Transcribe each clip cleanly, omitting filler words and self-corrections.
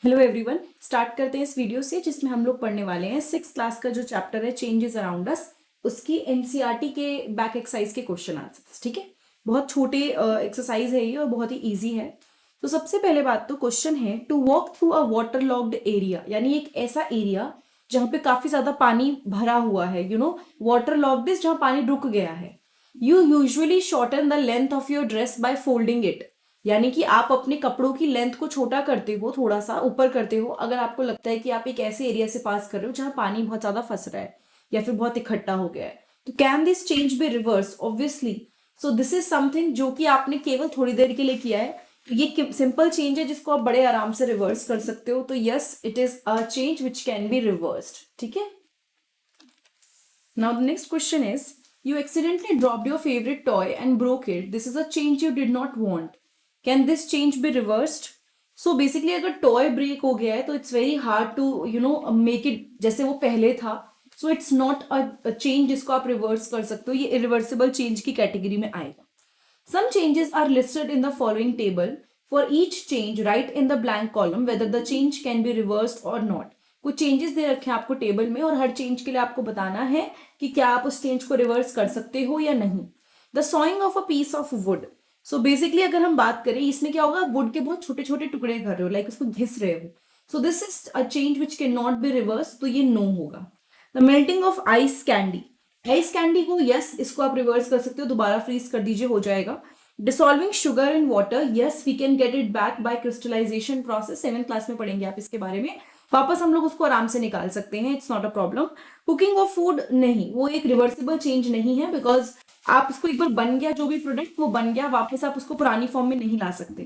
Hello everyone, start करते हैं इस वीडियो से जिसमें हम लोग पढ़ने वाले हैं 6th क्लास का जो चैप्टर है चेंजेस अराउंड अस, उसकी एनसीईआरटी के बैक एक्सरसाइज के क्वेश्चन आंसर्स। ठीक है, बहुत छोटे एक्सरसाइज है ये और बहुत ही इजी है। तो सबसे पहले बात तो क्वेश्चन है to walk through a waterlogged area, यानी एक ऐसा एरिया जहाँ पे काफी ज्यादा पानी भरा हुआ है, वाटर लॉक्ड इज जहाँ पानी रुक गया है। You usually shorten the length of your dress by folding it, यानी कि आप अपने कपड़ों की लेंथ को छोटा करते हो, थोड़ा सा ऊपर करते हो अगर आपको लगता है कि आप एक ऐसे एरिया से पास कर रहे हो जहां पानी बहुत ज्यादा फंस रहा है या फिर बहुत इकट्ठा हो गया है। तो can this change be reverse? Obviously. So this is something जो कि आपने केवल थोड़ी देर के लिए किया है, तो ये सिंपल चेंज है जिसको आप बड़े आराम से रिवर्स कर सकते हो। तो yes, it is a change which can be reversed. ठीक है, now the next question is, you accidentally dropped your favorite toy and broke it. This is a change you did not want. Can this change be reversed? So basically अगर toy break हो गया है तो it's very hard to make it जैसे वो पहले था। So it's not a change जिसको आप रिवर्स कर सकते हो, ये इरिवर्सिबल चेंज की कैटेगरी में आएगा। Some changes are listed in the following table. For each change, write in the blank column whether the change can be reversed or not. कुछ चेंजेस दे रखे हैं आपको टेबल में और हर चेंज के लिए आपको बताना है कि क्या आप उस चेंज को रिवर्स कर सकते हो या नहीं। The sawing of a piece of wood. So basically अगर हम बात करें इसमें क्या होगा, वुड के बहुत छोटे छोटे टुकड़े कर रहे हो, लाइक उसको घिस रहे हो। So this is a change which can not be reverse, तो ये नो होगा। The melting of ice candy. Ice candy को यस, इसको आप रिवर्स कर सकते हो, दोबारा फ्रीज कर दीजिए, हो जाएगा। Dissolving sugar in water, yes we can get it back by crystallisation process. 7th class में पढ़ेंगे आप इसके बारे में, वापस हम लोग उसको आराम से निकाल सकते हैं, it's not a problem. Cooking of food नहीं, वो एक रिवर्सिबल चेंज नहीं है, बिकॉज आप उसको एक बार बन गया जो भी प्रोडक्ट वो बन गया, वापस आप उसको पुरानी फॉर्म में नहीं ला सकते।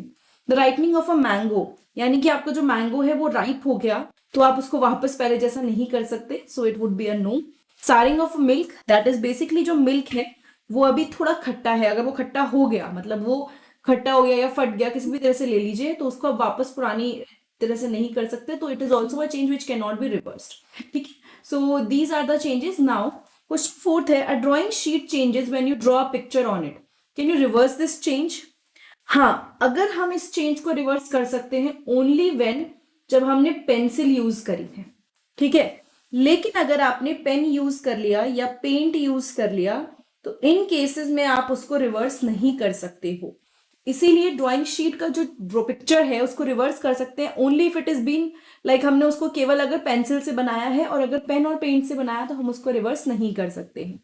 The ripening of a mango, यानी कि आपका जो मैंगो है वो राइप हो गया तो आप उसको वापस पहले जैसा नहीं कर सकते, so it would be a no. Souring of milk, that is basically जो मिल्क है वो अभी थोड़ा खट्टा है, अगर वो खट्टा हो गया मतलब वो खट्टा हो गया या फट गया किसी भी तरह से ले लीजिए, तो उसको आप वापस पुरानी तरह से नहीं कर सकते, तो it is also a change which can not be reversed. ठीक है, so these are the changes. Now question 4th है, a drawing sheet changes when you draw a picture on it, can you reverse this change? हाँ, अगर हम इस change को reverse कर सकते हैं ओनली व्हेन जब हमने पेंसिल यूज करी है। ठीक है, लेकिन अगर आपने पेन यूज कर लिया या पेंट यूज कर लिया तो इन केसेस में आप उसको रिवर्स नहीं कर सकते हो। इसीलिए ड्राइंग शीट का जो पिक्चर है उसको रिवर्स कर सकते हैं only if it is been like हमने उसको केवल अगर पेंसिल से बनाया है, और अगर पेन और पेंट से बनाया तो हम उसको रिवर्स नहीं कर सकते हैं।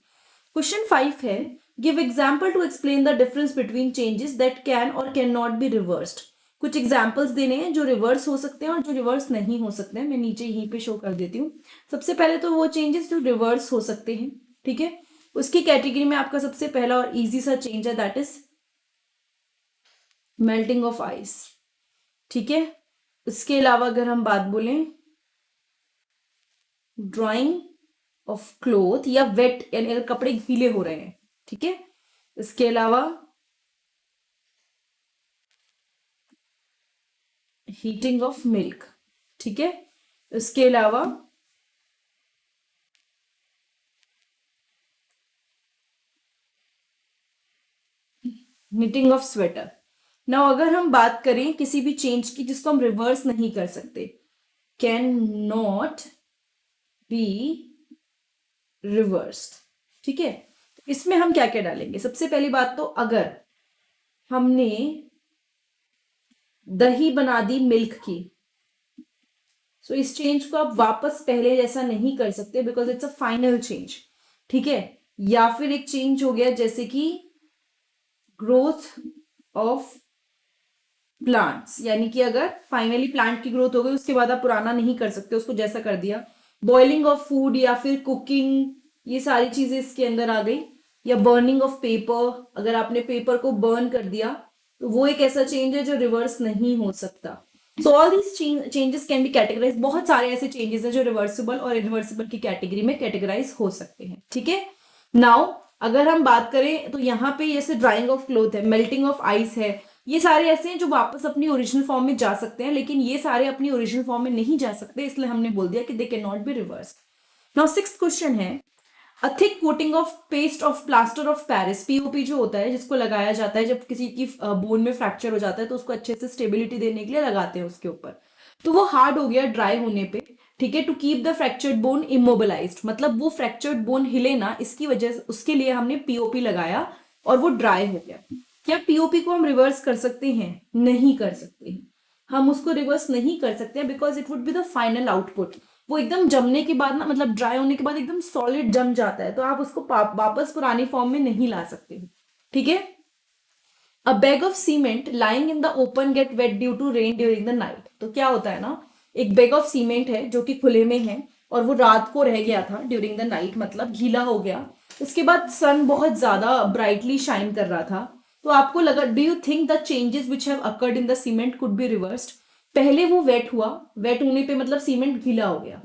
क्वेश्चन 5 है, give example to explain the difference between changes that can or can not be reversed. कुछ एग्जाम्पल्स देने हैं जो रिवर्स हो सकते हैं और जो रिवर्स नहीं हो सकते हैं, मैं नीचे यहीं पे शो कर देती हूँ। सबसे पहले तो वो चेंजेस जो रिवर्स हो सकते हैं, ठीक है, उसकी कैटेगरी में आपका सबसे पहला और इजी सा चेंज है, that is melting of ice. ठीक है, उसके अलावा अगर हम बात बोलें ड्राइंग ऑफ क्लोथ या वेट, यानी अगर कपड़े गीले हो रहे हैं, ठीक है। इसके अलावा हीटिंग ऑफ मिल्क, ठीक है। इसके अलावा निटिंग ऑफ स्वेटर। नाउ अगर हम बात करें किसी भी चेंज की जिसको हम रिवर्स नहीं कर सकते, कैन नॉट बी रिवर्स्ड, ठीक है। इसमें हम क्या क्या डालेंगे? सबसे पहली बात तो अगर हमने दही बना दी मिल्क की, सो इस चेंज को आप वापस पहले जैसा नहीं कर सकते because it's a final change, ठीक है। या फिर एक चेंज हो गया जैसे कि ग्रोथ ऑफ प्लांट्स, यानी कि अगर फाइनली प्लांट की ग्रोथ हो गई उसके बाद आप पुराना नहीं कर सकते, उसको जैसा कर दिया। बॉइलिंग ऑफ फूड या फिर कुकिंग, ये सारी चीजें इसके अंदर आ गई। या बर्निंग ऑफ पेपर, अगर आपने पेपर को बर्न कर दिया तो वो एक ऐसा चेंज है जो रिवर्स नहीं हो सकता। So all these changes can be categorise, बहुत सारे ऐसे चेंजेस हैं जो रिवर्सिबल और इरिवर्सिबल की कैटेगरी में कैटेगराइज हो सकते हैं, ठीक है। नाउ अगर हम बात करें तो यहाँ पे जैसे ड्राइंग ऑफ क्लोथ है, मेल्टिंग ऑफ आइस है, ये सारे ऐसे हैं जो वापस अपनी ओरिजिनल फॉर्म में जा सकते हैं, लेकिन ये सारे अपनी ओरिजिनल फॉर्म में नहीं जा सकते, इसलिए हमने बोल दिया कि they can not be reverse. Now 6th question है, a thick coating of paste of plaster of Paris, POP जो होता है जिसको लगाया जाता है जब किसी की बोन में फ्रैक्चर हो जाता है तो उसको अच्छे से स्टेबिलिटी देने के लिए लगाते हैं उसके ऊपर। तो वो हार्ड हो गया ड्राई होने पे, ठीक है। To keep the fractured bone immobilised, मतलब वो फ्रैक्चर्ड बोन हिले ना, इसकी वजह से उसके लिए हमने पीओपी लगाया और वो ड्राई हो गया। क्या पीओपी को हम रिवर्स कर सकते हैं? नहीं कर सकते हैं, हम उसको रिवर्स नहीं कर सकते because it would be the final output. वो एकदम जमने के बाद ना, मतलब ड्राई होने के बाद एकदम सॉलिड जम जाता है, तो आप उसको वापस पुरानी फॉर्म में नहीं ला सकते हो, ठीक है। A bag of cement lying in the open get wet due to rain during the night. तो क्या होता है ना, एक बैग ऑफ सीमेंट है जो कि खुले में है और वो रात को रह गया था ड्यूरिंग द नाइट, मतलब गीला हो गया। उसके बाद सन बहुत ज्यादा ब्राइटली शाइन कर रहा था, तो आपको लगा, do you think the changes which have occurred in the cement could be reversed? पहले वो वेट हुआ, वेट होने पे मतलब सीमेंट गीला हो गया,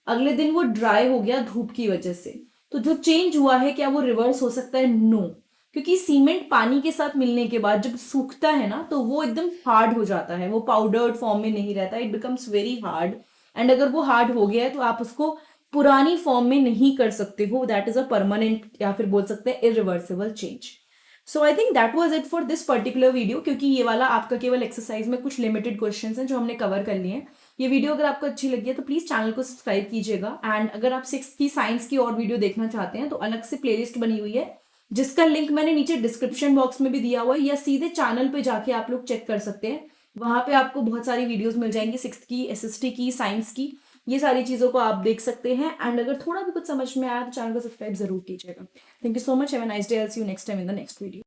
अगले दिन वो ड्राई हो गया धूप की वजह से, तो जो चेंज हुआ है क्या वो रिवर्स हो सकता है? नो, क्योंकि सीमेंट पानी के साथ मिलने के बाद जब सूखता है ना, तो वो एकदम हार्ड हो जाता है, वो पाउडर्ड फॉर्म में नहीं रहता, it becomes very hard. And अगर वो हार्ड हो गया है तो आप उसको पुरानी फॉर्म में नहीं कर सकते हो, दैट इज अ परमानेंट या फिर बोल सकते हैं irreversible change. So I think that was it for this particular video, क्योंकि ये वाला आपका केवल एक्सरसाइज में कुछ लिमिटेड क्वेश्चंस हैं जो हमने कवर कर लिए हैं। ये वीडियो अगर आपको अच्छी लगी है तो प्लीज चैनल को सब्सक्राइब कीजिएगा, एंड अगर आप 6th की साइंस की और वीडियो देखना चाहते हैं तो अलग से प्लेलिस्ट बनी हुई है जिसका लिंक मैंने नीचे डिस्क्रिप्शन बॉक्स में भी दिया हुआ है, या सीधे चैनल पे जाके आप लोग चेक कर सकते हैं। वहां पे आपको बहुत सारी वीडियोस मिल जाएंगी, 6th की, एसएसटी की, साइंस की, ये सारी चीजों को आप देख सकते हैं। एंड अगर थोड़ा भी कुछ समझ में आया तो चैनल को सब्सक्राइब जरूर कीजिएगा। Thank you so much, have a nice day, I will see you next time in the next video.